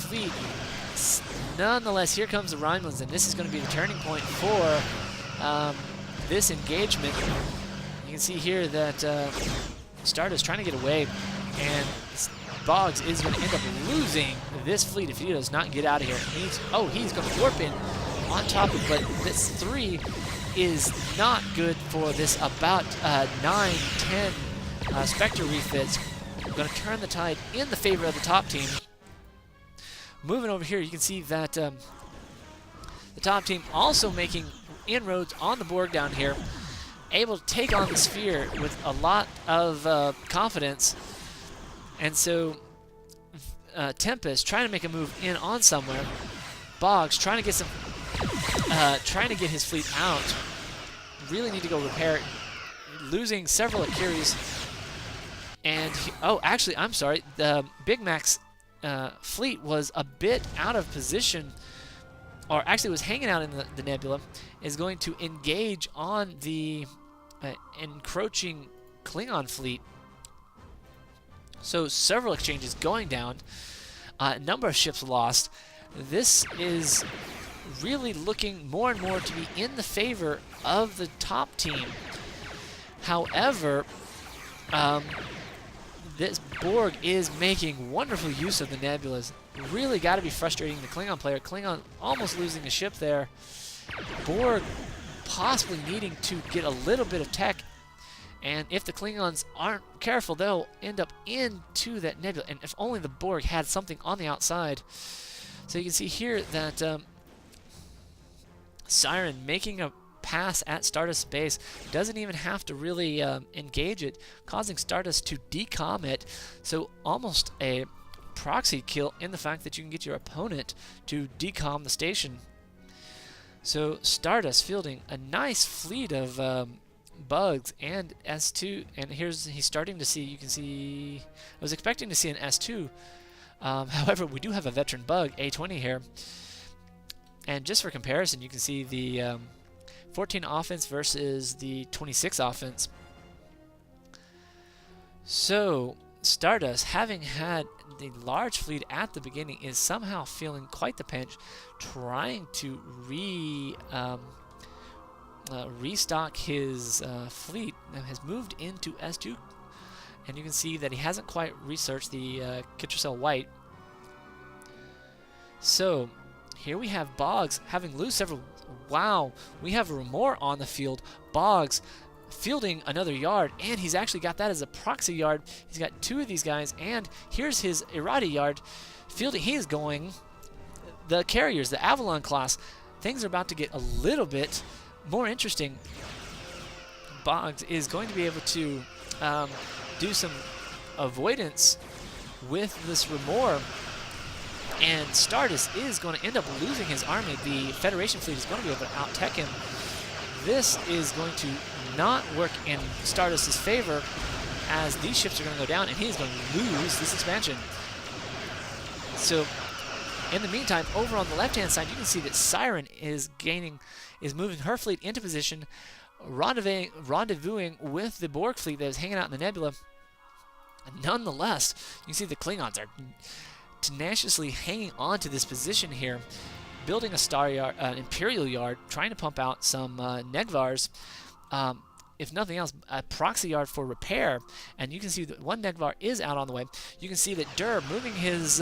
fleet. Nonetheless, here comes the Romulans, and this is going to be the turning point for this engagement. You can see here that Stardust trying to get away, and Boggz is going to end up losing this fleet if he does not get out of here. He's going to warp in on top of it, but this 3 is not good for this about 9-10 Spectre refits. Going to turn the tide in the favor of the top team. Moving over here, you can see that the top team also making inroads on the Borg down here, able to take on the sphere with a lot of confidence. And so Tempest trying to make a move in on somewhere. Boggz trying to get some, trying to get his fleet out. Really need to go repair it. Losing several Akiris. And actually, I'm sorry. The Bigmac's fleet was a bit out of position, or actually was hanging out in the nebula. Is going to engage on the encroaching Klingon fleet. So several exchanges going down, a number of ships lost. This is really looking more and more to be in the favor of the top team. However, this Borg is making wonderful use of the nebulas. Really got to be frustrating the Klingon player. Klingon almost losing a ship there. Borg possibly needing to get a little bit of tech. And if the Klingons aren't careful, they'll end up into that nebula. And if only the Borg had something on the outside. So you can see here that Siren making a pass at Stardust base, doesn't even have to really engage it, causing Stardust to decom it. So almost a proxy kill in the fact that you can get your opponent to decom the station. So Stardust fielding a nice fleet of Boggz and S2, and he's starting to see, you can see, I was expecting to see an S2, however we do have a veteran bug, A20 here, and just for comparison you can see the 14 offense versus the 26 offense. So Stardust, having had the large fleet at the beginning, is somehow feeling quite the pinch, trying to restock his fleet. Now has moved into S2, and you can see that he hasn't quite researched the Kittracell White. So here we have Boggz having lost several. Wow, we have Rumor on the field. Boggz fielding another yard, and he's actually got that as a proxy yard. He's got 2 of these guys, and here's his Irati yard fielding. He is going the carriers, the Avalon class. Things are about to get a little bit more interesting. Boggz is going to be able to do some avoidance with this Rumor, and Stardust is going to end up losing his army. The Federation fleet is going to be able to out-tech him. This is going to not work in Stardust's favor, as these ships are going to go down, and he's going to lose this expansion. So in the meantime, over on the left-hand side, you can see that Siren is moving her fleet into position, rendezvousing with the Borg fleet that is hanging out in the nebula. Nonetheless, you can see the Klingons are tenaciously hanging on to this position here, building a star yard, Imperial yard, trying to pump out some Negvars. If nothing else, a proxy yard for repair. And you can see that one Negvar is out on the way. You can see that Drrrr moving his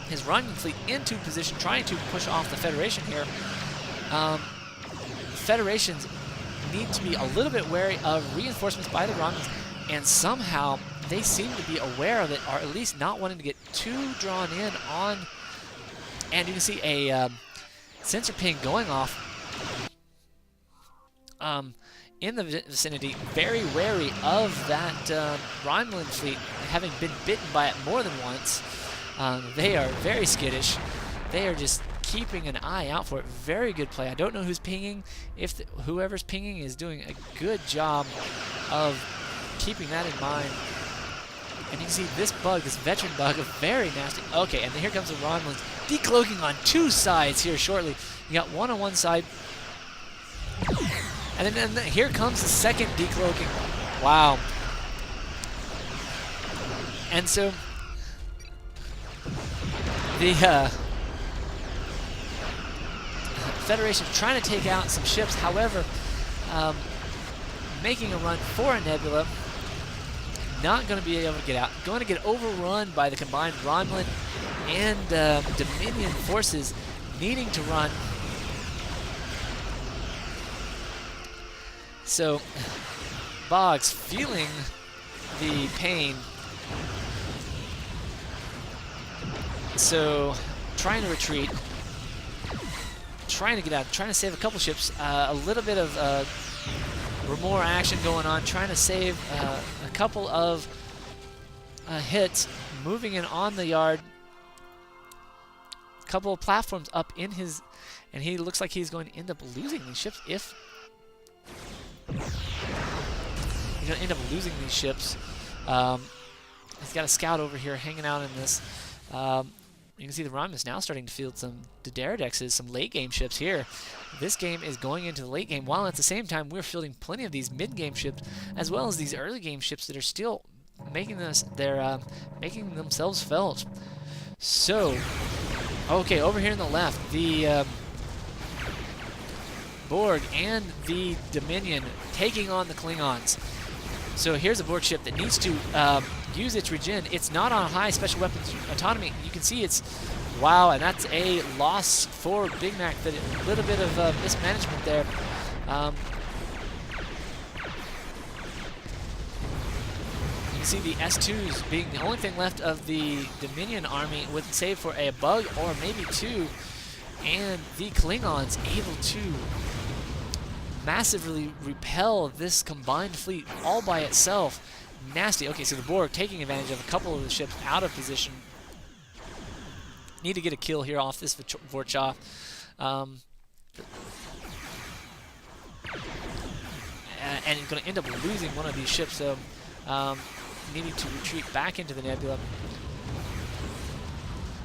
Romulan fleet into position, trying to push off the Federation here. Federations need to be a little bit wary of reinforcements by the Romulans, and somehow they seem to be aware of it, or at least not wanting to get too drawn in on. And you can see a sensor ping going off in the vicinity, very wary of that Romulan fleet, having been bitten by it more than once. They are very skittish. They are just keeping an eye out for it. Very good play. I don't know who's pinging. If whoever's pinging is doing a good job of keeping that in mind. And you can see this bug, this veteran bug, very nasty. Okay, and here comes the Romulans decloaking on 2 sides here shortly. You got one on one side. And then here comes the second decloaking. Wow. And so the Federation trying to take out some ships. However, making a run for a nebula. Not going to be able to get out. Going to get overrun by the combined Romulan and Dominion forces needing to run. So, Boggz feeling the pain. So, trying to retreat. Trying to get out. Trying to save a couple ships. A little bit of more action going on. Trying to save a couple of hits. Moving in on the yard. A couple of platforms up in his... And he looks like he's going to end up losing these ships if... He's going to end up losing these ships. He's got a scout over here hanging out in this. You can see the Romulans now starting to field some Drrrr, some late-game ships here. This game is going into the late game, while at the same time we're fielding plenty of these mid-game ships, as well as these early-game ships that are still making making themselves felt. So, okay, over here on the left, the Borg and the Dominion taking on the Klingons. So here's a Borg ship that needs to use its regen. It's not on high special weapons autonomy. You can see it's, wow, and that's a loss for Bigmac. A little bit of mismanagement there. You can see the S2s being the only thing left of the Dominion army, with save for a bug or maybe two, and the Klingons able to massively repel this combined fleet all by itself. Nasty. Okay, so the Borg taking advantage of a couple of the ships out of position. Need to get a kill here off this Vorcha. And he's going to end up losing one of these ships, so needing to retreat back into the nebula.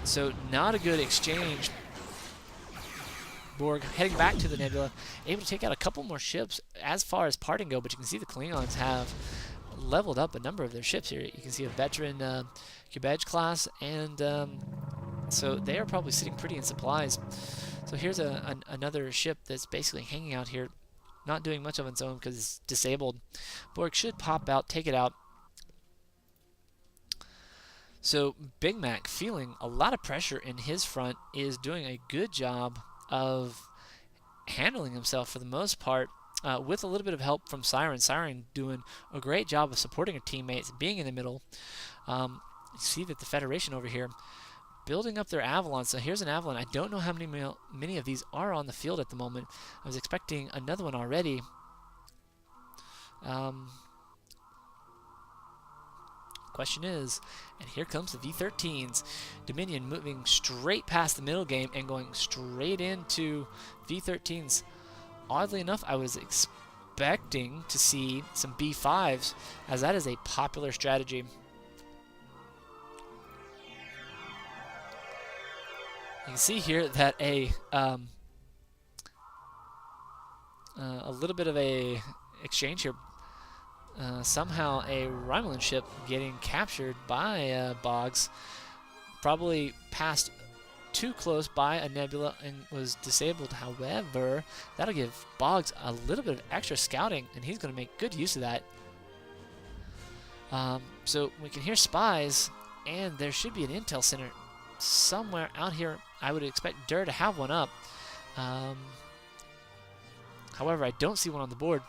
So not a good exchange. Borg heading back to the nebula, able to take out a couple more ships as far as parting go, but you can see the Klingons have leveled up a number of their ships here. You can see a veteran Boggz class, and so they are probably sitting pretty in supplies. So here's another ship that's basically hanging out here, not doing much of its own because it's disabled. Borg should pop out, take it out. So Bigmac, feeling a lot of pressure in his front, is doing a good job of handling himself for the most part, with a little bit of help from Siren. Siren doing a great job of supporting her teammates, being in the middle. You see that the Federation over here building up their Avalon. So here's an Avalon. I don't know how many of these are on the field at the moment. I was expecting another one already. Question is, and here comes the V13s. Dominion moving straight past the middle game and going straight into V13s. Oddly enough, I was expecting to see some B5s, as that is a popular strategy. You can see here that a little bit of a exchange here. Somehow a Romulan ship getting captured by Boggz, probably passed too close by a nebula and was disabled. However, that'll give Boggz a little bit of extra scouting, and he's going to make good use of that. So we can hear spies, and there should be an intel center somewhere out here. I would expect Drrrr to have one up. However, I don't see one on the board.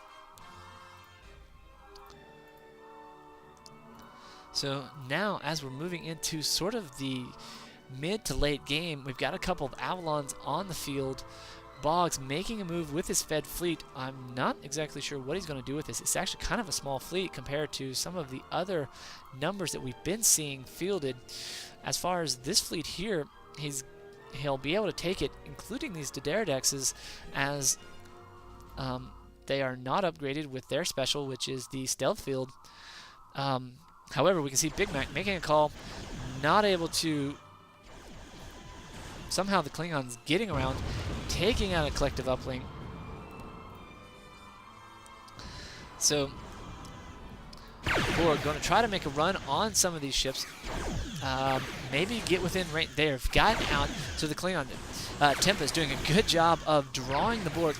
So now, as we're moving into sort of the mid to late game, we've got a couple of Avalons on the field. Boggz making a move with his Fed fleet. I'm not exactly sure what he's going to do with this. It's actually kind of a small fleet compared to some of the other numbers that we've been seeing fielded. As far as this fleet here, he'll be able to take it, including these Drrrr, as they are not upgraded with their special, which is the stealth field. However, we can see Bigmac making a call, not able to... Somehow the Klingons getting around, taking out a collective uplink. Borg going to try to make a run on some of these ships. Maybe get within range. They've gotten out to the Klingon. Tempest doing a good job of drawing the Borg